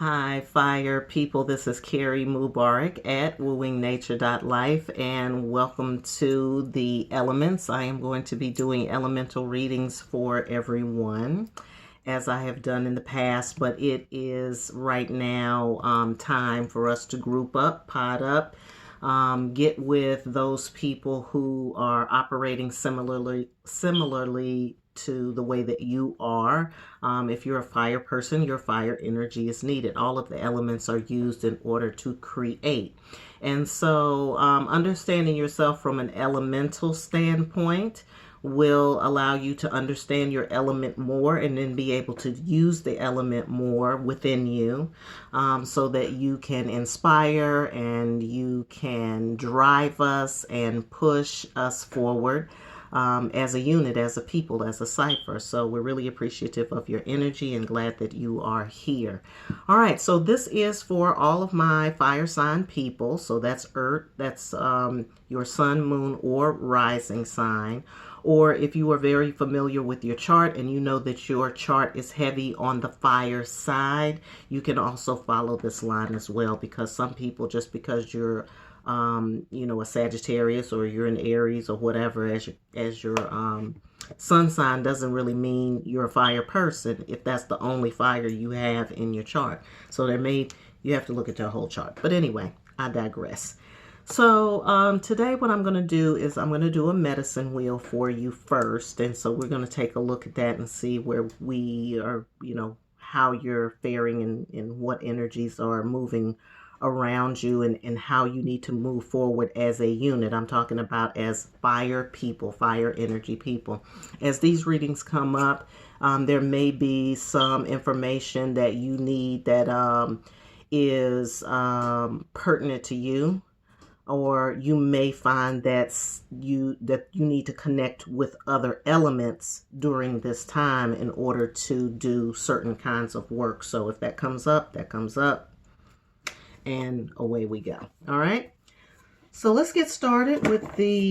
Hi, fire people. This is Carrie Mubarak at wooingnature.life, and welcome to the elements. I am going to be doing elemental readings for everyone, as I have done in the past, but it is right now time for us to group up, pod up, get with those people who are operating similarly to the way that you are. If you're a fire person, your fire energy is needed. All of the elements are used in order to create. And so understanding yourself from an elemental standpoint will allow you to understand your element more and then be able to use the element more within you, so that you can inspire and you can drive us and push us forward, as a unit, as a people, as a cipher. So we're really appreciative of your energy and glad that you are here. All right, so this is for all of my fire sign people. So that's Earth, that's your sun, moon, or rising sign. Or if you are very familiar with your chart and you know that your chart is heavy on the fire side, you can also follow this line as well, because some people, just because you're a Sagittarius or you're an Aries or whatever as your sun sign, doesn't really mean you're a fire person if that's the only fire you have in your chart. So you have to look at your whole chart. But anyway, I digress. So today what I'm going to do is I'm going to do a medicine wheel for you first. And so we're going to take a look at that and see where we are, how you're faring and what energies are moving around you and how you need to move forward as a unit. I'm talking about as fire people, fire energy people. As these readings come up, there may be some information that you need that is pertinent to you, or you may find that you need to connect with other elements during this time in order to do certain kinds of work. So if that comes up, that comes up. And away we go. All right. So let's get started with the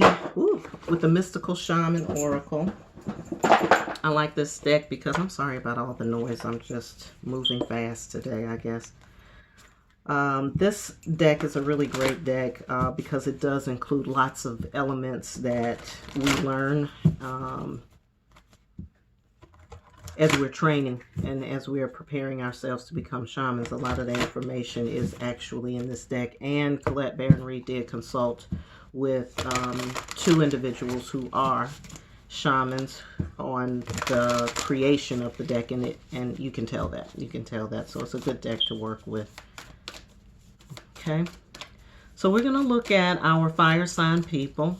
Mystical Shaman Oracle. I like this deck because I'm sorry about all the noise. I'm just moving fast today, I guess. This deck is a really great deck because it does include lots of elements that we learn as we're training and as we are preparing ourselves to become shamans. A lot of the information is actually in this deck. And Colette Baron-Reed did consult with two individuals who are shamans on the creation of the deck, and you can tell that. So it's a good deck to work with. Okay, so we're going to look at our fire sign people.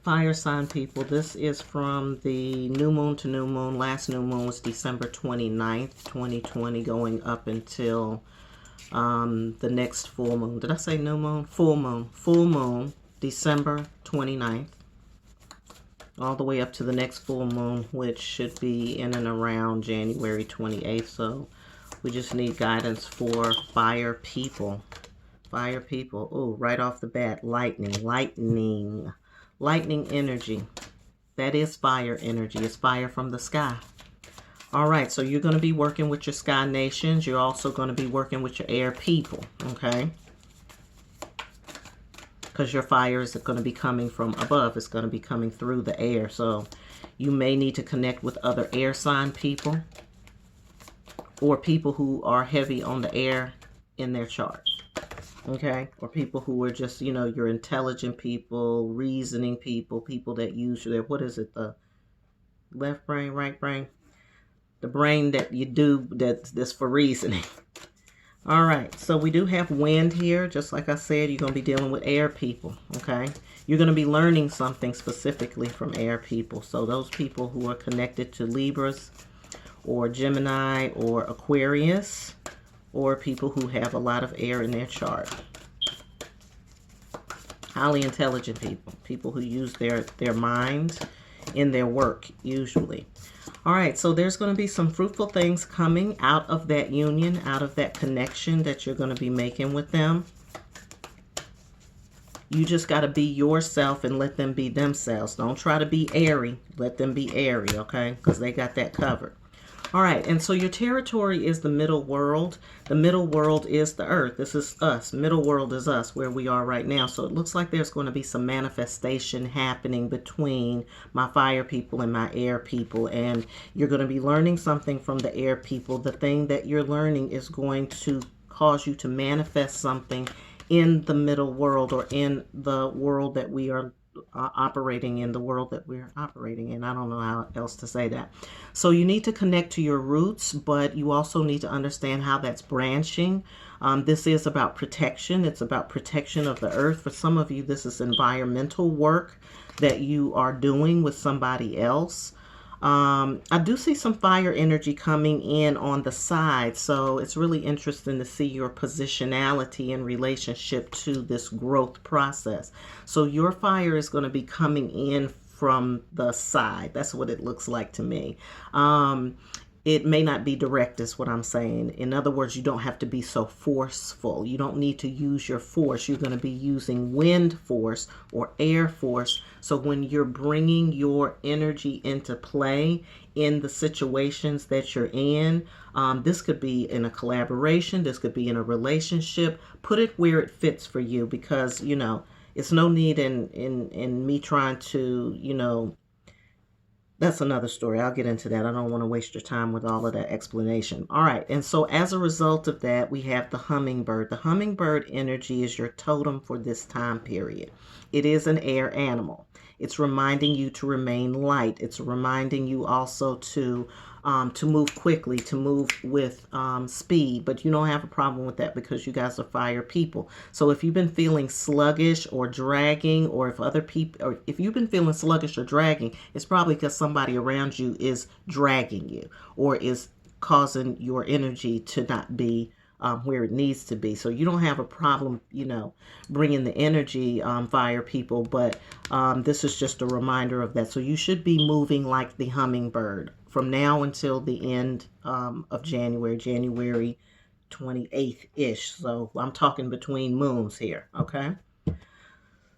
Fire sign people, this is from the new moon to new moon. Last new moon was December 29th, 2020, going up until the next full moon. Did I say new moon? Full moon. Full moon, December 29th, all the way up to the next full moon, which should be in and around January 28th. So we just need guidance for fire people. Fire people. Oh, right off the bat, lightning energy. That is fire energy. It's fire from the sky. All right, so you're going to be working with your sky nations. You're also going to be working with your air people, okay? Because your fire is going to be coming from above. It's going to be coming through the air. So you may need to connect with other air sign people or people who are heavy on the air in their chart. Okay, or people who are just, your intelligent people, reasoning people, people that use their, what is it, the left brain, right brain? The brain that you do that's for reasoning. All right, so we do have wind here. Just like I said, you're going to be dealing with air people, okay? You're going to be learning something specifically from air people. So those people who are connected to Libras or Gemini or Aquarius, or people who have a lot of air in their chart. Highly intelligent people. People who use their minds in their work, usually. All right, so there's going to be some fruitful things coming out of that union, out of that connection that you're going to be making with them. You just got to be yourself and let them be themselves. Don't try to be airy. Let them be airy, okay? Because they got that covered. All right, and so your territory is the middle world. The middle world is the earth. This is us. Middle world is us, where we are right now. So it looks like there's going to be some manifestation happening between my fire people and my air people. And you're going to be learning something from the air people. The thing that you're learning is going to cause you to manifest something in the middle world, or in the world that we are operating in, the world that we're operating in. I don't know how else to say that. So you need to connect to your roots, but you also need to understand how that's branching. This is about protection. It's about protection of the earth. For some of you, this is environmental work that you are doing with somebody else. I do see some fire energy coming in on the side, so it's really interesting to see your positionality in relationship to this growth process. So your fire is going to be coming in from the side. That's what it looks like to me. It may not be direct, is what I'm saying. In other words, you don't have to be so forceful. You don't need to use your force. You're going to be using wind force or air force. So when you're bringing your energy into play in the situations that you're in, this could be in a collaboration. This could be in a relationship. Put it where it fits for you, because, you know, it's no need in me trying to, you know, that's another story. I'll get into that. I don't want to waste your time with all of that explanation. All right. And so as a result of that, we have the hummingbird. The hummingbird energy is your totem for this time period. It is an air animal. It's reminding you to remain light. It's reminding you also to move quickly, to move with speed. But you don't have a problem with that because you guys are fire people. So if you've been feeling sluggish or dragging, or if other people, or if you've been feeling sluggish or dragging, it's probably because somebody around you is dragging you, or is causing your energy to not be where it needs to be. So you don't have a problem, you know, bringing the energy, fire people, but this is just a reminder of that. So you should be moving like the hummingbird from now until the end of January 28th-ish. So I'm talking between moons here, okay?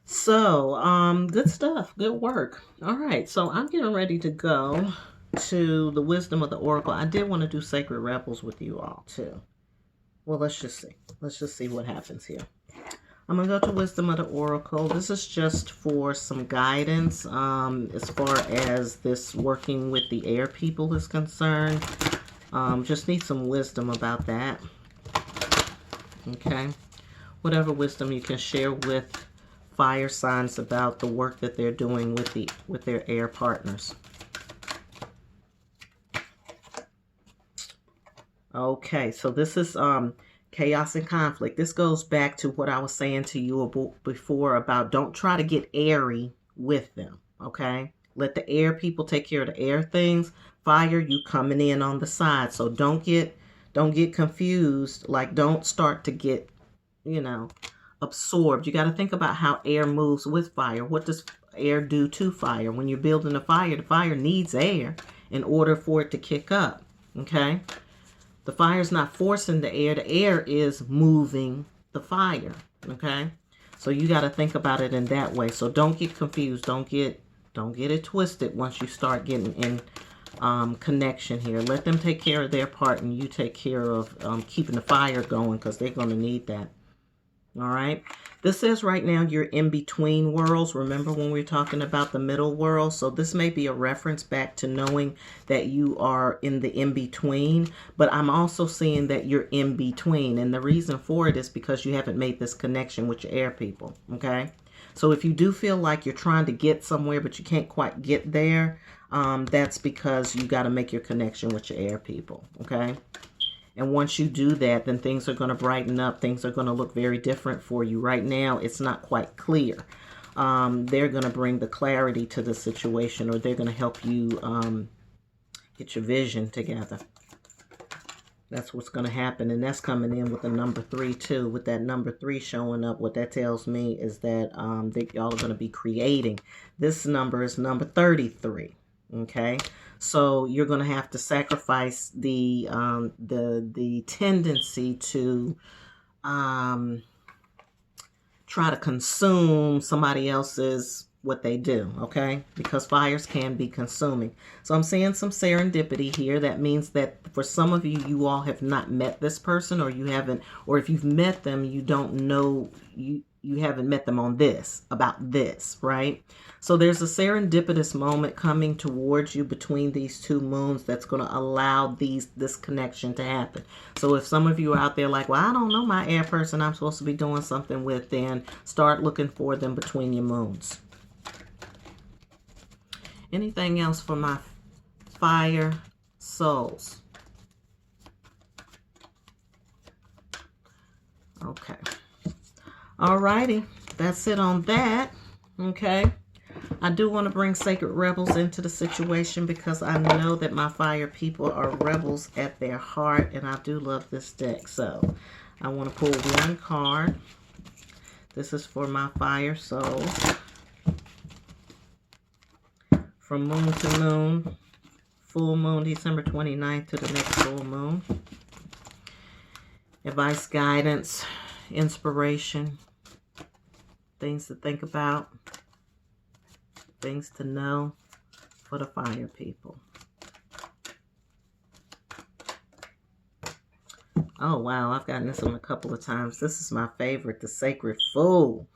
So, good stuff. Good work. All right, so I'm getting ready to go to the wisdom of the oracle. I did want to do sacred rebels with you all too. Well, let's just see. Let's just see what happens here. I'm going to go to Wisdom of the Oracle. This is just for some guidance as far as this working with the air people is concerned. Just need some wisdom about that. Okay. Whatever wisdom you can share with fire signs about the work that they're doing with their air partners. Okay, so this is chaos and conflict. This goes back to what I was saying to you before about don't try to get airy with them, okay? Let the air people take care of the air things. Fire, you coming in on the side. So don't get confused. Like, don't start to get, you know, absorbed. You got to think about how air moves with fire. What does air do to fire? When you're building a fire, the fire needs air in order for it to kick up, okay? The fire is not forcing the air is moving the fire, okay? So you got to think about it in that way. So don't get confused. Don't get it twisted once you start getting in connection here. Let them take care of their part, and you take care of keeping the fire going, because they're going to need that. All right. This says right now you're in between worlds. Remember when we were talking about the middle world? So this may be a reference back to knowing that you are in the in-between. But I'm also seeing that you're in between. And the reason for it is because you haven't made this connection with your air people. Okay. So if you do feel like you're trying to get somewhere, but you can't quite get there, that's because you got to make your connection with your air people. Okay. And once you do that, then things are going to brighten up. Things are going to look very different for you. Right now, it's not quite clear. They're going to bring the clarity to the situation, or they're going to help you get your vision together. That's what's going to happen. And that's coming in with the number 3, too. With that number 3 showing up, what that tells me is that y'all are going to be creating. This number is number 33. Okay. So you're going to have to sacrifice the tendency to try to consume somebody else's, what they do, okay? Because fires can be consuming. So I'm seeing some serendipity here. That means that for some of you, you all have not met this person, or you haven't, or if you've met them, you don't know, you haven't met them on this, about this, right? So there's a serendipitous moment coming towards you between these two moons that's going to allow this connection to happen. So if some of you are out there like, well, I don't know my air person I'm supposed to be doing something with, then start looking for them between your moons. Anything else for my fire souls? Okay. Alrighty, that's it on that. Okay, I do want to bring Sacred Rebels into the situation because I know that my fire people are rebels at their heart, and I do love this deck. So I want to pull one card. This is for my fire souls. From moon to moon, full moon December 29th to the next full moon. Advice, guidance, inspiration, things to think about, things to know for the fire people. Oh, wow, I've gotten this one a couple of times. This is my favorite, the Sacred Fool.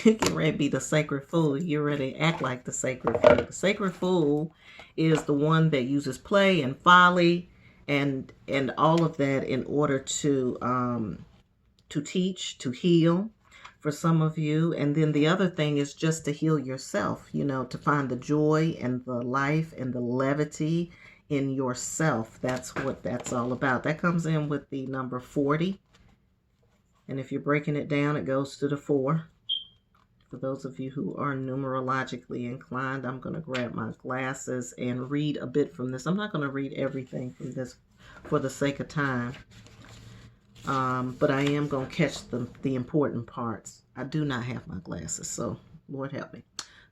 You get ready to be the Sacred Fool. You're ready to act like the Sacred Fool. The Sacred Fool is the one that uses play and folly and all of that in order to teach, to heal for some of you. And then the other thing is just to heal yourself, you know, to find the joy and the life and the levity in yourself. That's what that's all about. That comes in with the number 40. And if you're breaking it down, it goes to the 4. For those of you who are numerologically inclined, I'm going to grab my glasses and read a bit from this. I'm not going to read everything from this for the sake of time. But I am going to catch the important parts. I do not have my glasses, so Lord help me.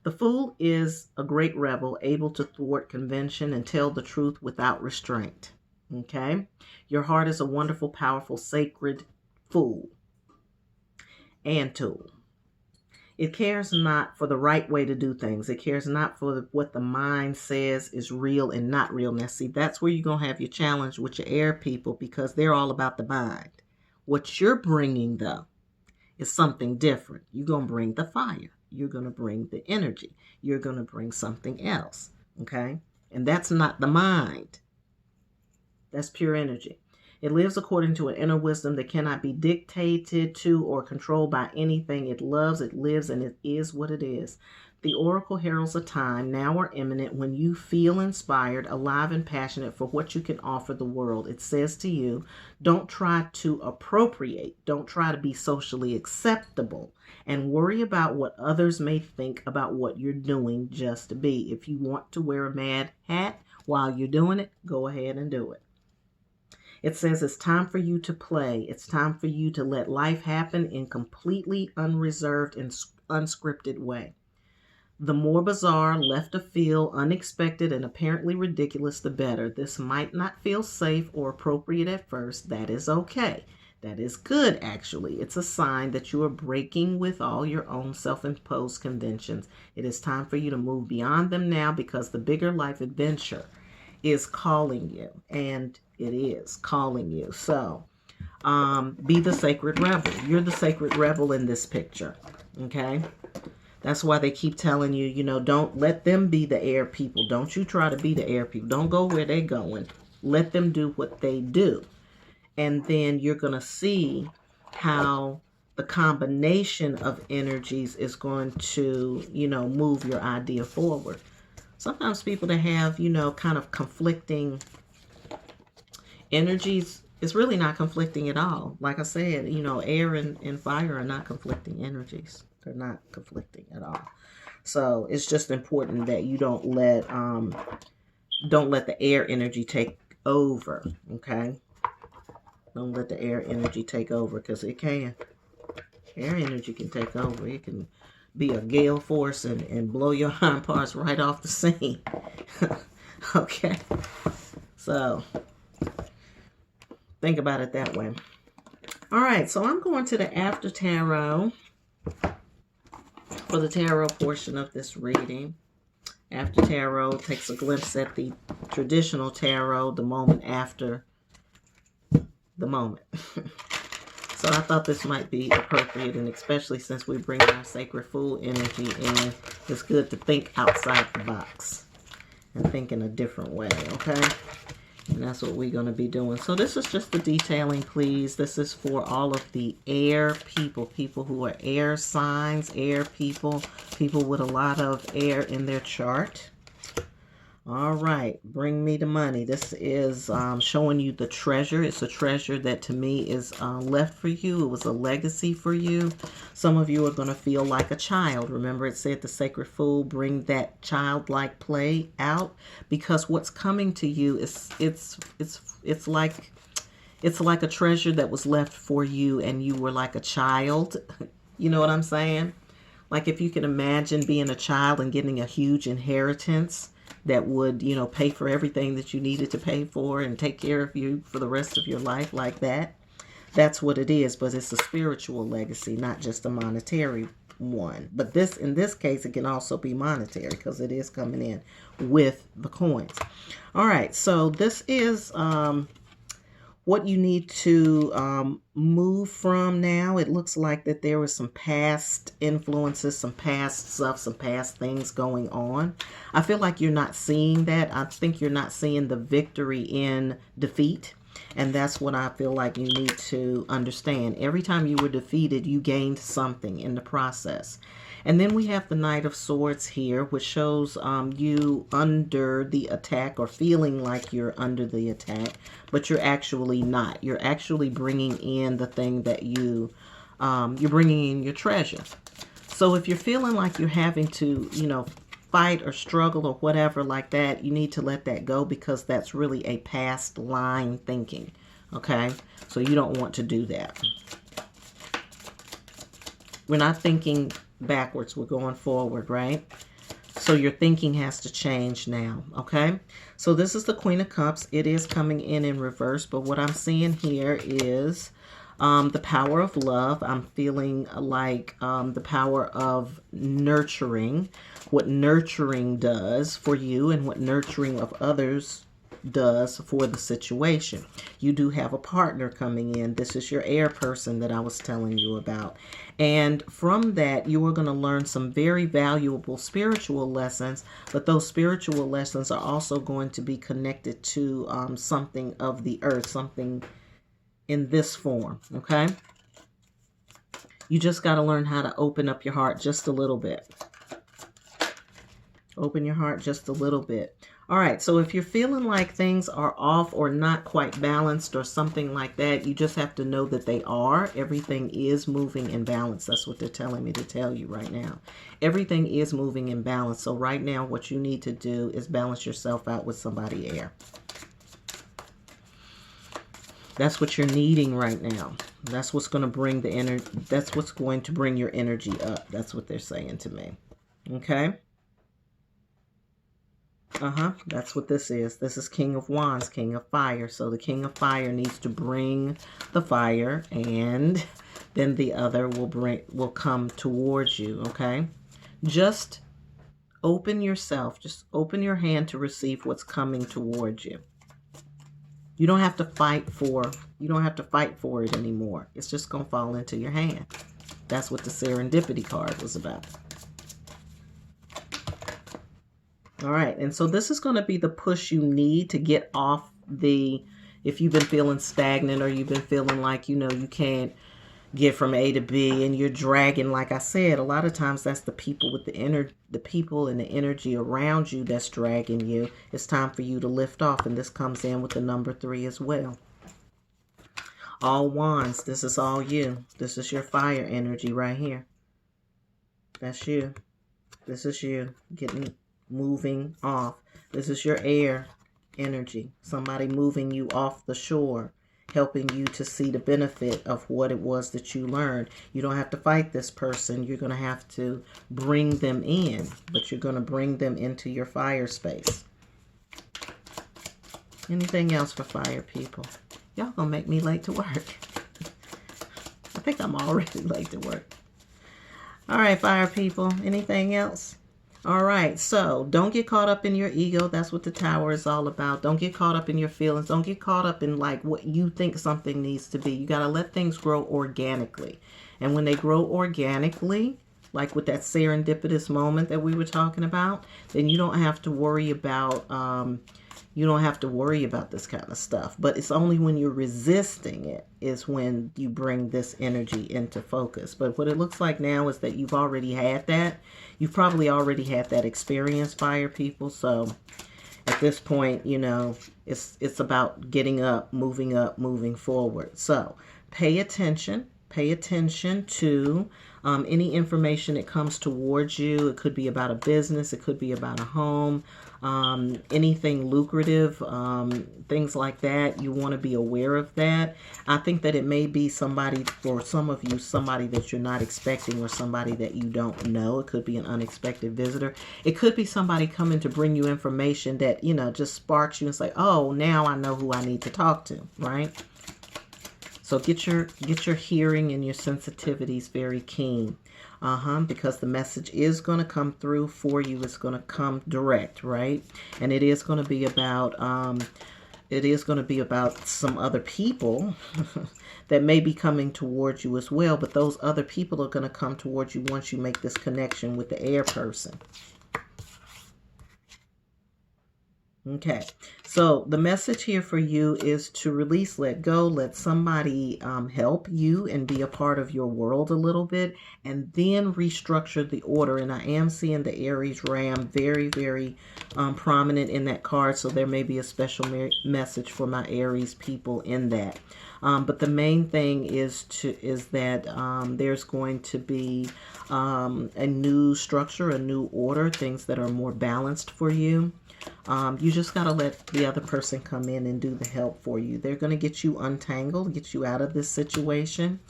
The Fool is a great rebel, able to thwart convention and tell the truth without restraint. Okay? Your heart is a wonderful, powerful, sacred fool and tool. It cares not for the right way to do things. It cares not for what the mind says is real and not real. Now, see, that's where you're going to have your challenge with your air people, because they're all about the mind. What you're bringing, though, is something different. You're going to bring the fire. You're going to bring the energy. You're going to bring something else, okay? And that's not the mind. That's pure energy. It lives according to an inner wisdom that cannot be dictated to or controlled by anything. It loves, it lives, and it is what it is. The oracle heralds a time, now or imminent, when you feel inspired, alive, and passionate for what you can offer the world. It says to you, don't try to appropriate. Don't try to be socially acceptable and worry about what others may think about what you're doing. Just be. If you want to wear a mad hat while you're doing it, go ahead and do it. It says it's time for you to play. It's time for you to let life happen in completely unreserved and unscripted way. The more bizarre, left of field, unexpected, and apparently ridiculous, the better. This might not feel safe or appropriate at first. That is okay. That is good, actually. It's a sign that you are breaking with all your own self-imposed conventions. It is time for you to move beyond them now, because the bigger life adventure is calling you, and it is calling you. So be the sacred rebel. You're the sacred rebel in this picture, okay? That's why they keep telling you, you know, don't let them be the air people. Don't you try to be the air people. Don't go where they're going. Let them do what they do. And then you're going to see how the combination of energies is going to, you know, move your idea forward. Sometimes people that have, you know, kind of conflicting energies, it's really not conflicting at all. Like I said, you know, air and fire are not conflicting energies. They're not conflicting at all. So it's just important that you don't let the air energy take over, okay? Don't let the air energy take over, because it can. Air energy can take over. It can be a gale force and blow your hind parts right off the scene. Okay? So think about it that way. All right, so I'm going to the After Tarot For the tarot portion of this reading, after tarot takes a glimpse at the traditional tarot, the moment after the moment. So I thought this might be appropriate, and especially since we bring our sacred food energy in, it's good to think outside the box and think in a different way, okay? And that's what we're going to be doing. So this is just the detailing, please. This is for all of the air people, people who are air signs, air people, people with a lot of air in their chart. All right, bring me the money. This is showing you the treasure. It's a treasure that to me is left for you. It was a legacy for you. Some of you are going to feel like a child. Remember, it said the sacred food, bring that childlike play out, because what's coming to you is it's like a treasure that was left for you, and you were like a child. You know what I'm saying? Like if you can imagine being a child and getting a huge inheritance that would, you know, pay for everything that you needed to pay for and take care of you for the rest of your life like that. That's what it is, but it's a spiritual legacy, not just a monetary one. But this, in this case, it can also be monetary because it is coming in with the coins. All right, so this is what you need to move from now. It looks like that there was some past influences, some past stuff, some past things going on. I feel like you're not seeing that. I think you're not seeing the victory in defeat. And that's what I feel like you need to understand. Every time you were defeated, you gained something in the process. And then we have the Knight of Swords here, which shows you under the attack, or feeling like you're under the attack, but you're actually not. You're actually bringing in the thing that you're bringing in your treasure. So if you're feeling like you're having to, you know, fight or struggle or whatever like that, you need to let that go, because that's really a past line thinking. Okay? So you don't want to do that. We're not thinking backwards, we're going forward, right? So your thinking has to change now, okay? So this is the Queen of Cups. It is coming in reverse, but what I'm seeing here is the power of love. I'm feeling like the power of nurturing, what nurturing does for you and what nurturing of others does for the situation. You do have a partner coming in. This is your air person that I was telling you about. And from that, you are going to learn some very valuable spiritual lessons, but those spiritual lessons are also going to be connected to something of the earth, something in this form, okay? You just got to learn how to open up your heart just a little bit. Open your heart just a little bit. All right, so if you're feeling like things are off or not quite balanced or something like that, you just have to know that they are. Everything is moving in balance. That's what they're telling me to tell you right now. Everything is moving in balance. So right now, what you need to do is balance yourself out with somebody air. That's what you're needing right now. That's what's going to bring the energy. That's what's going to bring your energy up. That's what they're saying to me. Okay? That's what this is. This is King of Wands, King of Fire. So the King of Fire needs to bring the fire, and then the other will come towards you, okay? Just open yourself. Just open your hand to receive what's coming towards you. You don't have to fight for it anymore. It's just going to fall into your hand. That's what the serendipity card was about. All right, and so this is going to be the push you need to get off if you've been feeling stagnant, or you've been feeling like, you know, you can't get from A to B and you're dragging. Like I said, a lot of times that's the people with the people and the energy around you that's dragging you. It's time for you to lift off, and this comes in with the number 3 as well. All Wands, this is all you. This is your fire energy right here. That's you. This is you moving off. This is your air energy. Somebody moving you off the shore, helping you to see the benefit of what it was that you learned. You don't have to fight this person. You're going to have to bring them in, but you're going to bring them into your fire space. Anything else for fire people? Y'all going to make me late to work. I think I'm already late to work. All right, fire people. Anything else? All right, so don't get caught up in your ego. That's what the tower is all about. Don't get caught up in your feelings. Don't get caught up in like what you think something needs to be. You got to let things grow organically. And when they grow organically, like with that serendipitous moment that we were talking about, then you don't have to worry about this kind of stuff. But it's only when you're resisting it is when you bring this energy into focus. But what it looks like now is that you've already had that. You've probably already had that experience, fire people. So at this point, you know, it's about getting up, moving forward. So pay attention to any information that comes towards you. It could be about a business. It could be about a home. Anything lucrative, things like that. You want to be aware of that. I think that it may be somebody, for some of you, somebody that you're not expecting or somebody that you don't know. It could be an unexpected visitor. It could be somebody coming to bring you information that, you know, just sparks you and say, oh, now I know who I need to talk to, right? So get your hearing and your sensitivities very keen. Because the message is going to come through for you. It's going to come direct, right? And it is going to be about some other people that may be coming towards you as well. But those other people are going to come towards you once you make this connection with the air person. Okay, so the message here for you is to release, let go, let somebody help you and be a part of your world a little bit, and then restructure the order. And I am seeing the Aries Ram very, very prominent in that card, so there may be a special message for my Aries people in that. But the main thing is that there's going to be a new structure, a new order, things that are more balanced for you. You just got to let the other person come in and do the help for you. They're going to get you untangled, get you out of this situation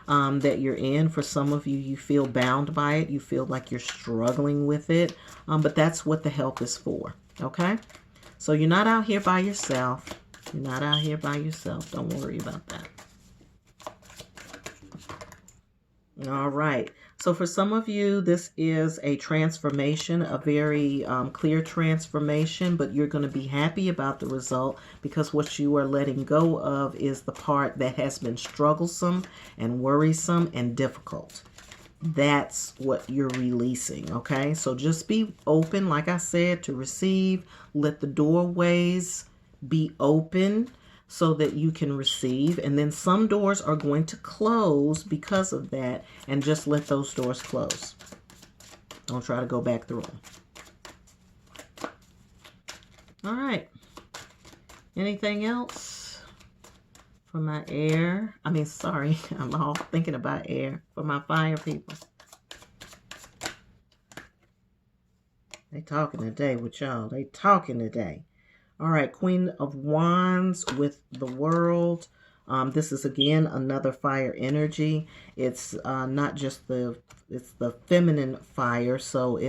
that you're in. For some of you, you feel bound by it. You feel like you're struggling with it. But that's what the help is for. Okay? So you're not out here by yourself. You're not out here by yourself. Don't worry about that. All right. So for some of you, this is a transformation, a very clear transformation, but you're going to be happy about the result because what you are letting go of is the part that has been strugglesome and worrisome and difficult. That's what you're releasing, okay? So just be open, like I said, to receive. Let the doorways be open so that you can receive. And then some doors are going to close because of that, and just let those doors close. Don't try to go back through them. All right. Anything else for my air? Sorry, I'm all thinking about air. For my fire people. They talking today with y'all. They talking today. All right, Queen of Wands with the World. This is, again, another fire energy. It's not just it's the feminine fire. So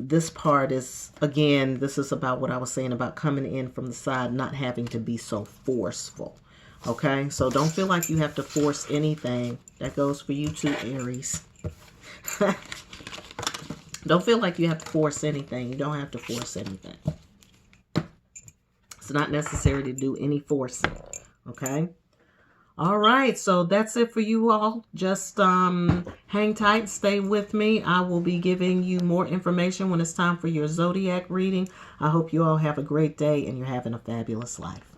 this part is, again, this is about what I was saying about coming in from the side, not having to be so forceful. Okay, so don't feel like you have to force anything. That goes for you too, Aries. Don't feel like you have to force anything. You don't have to force anything. It's not necessary to do any forcing, okay? All right, so that's it for you all. Just hang tight, stay with me. I will be giving you more information when it's time for your zodiac reading. I hope you all have a great day and you're having a fabulous life.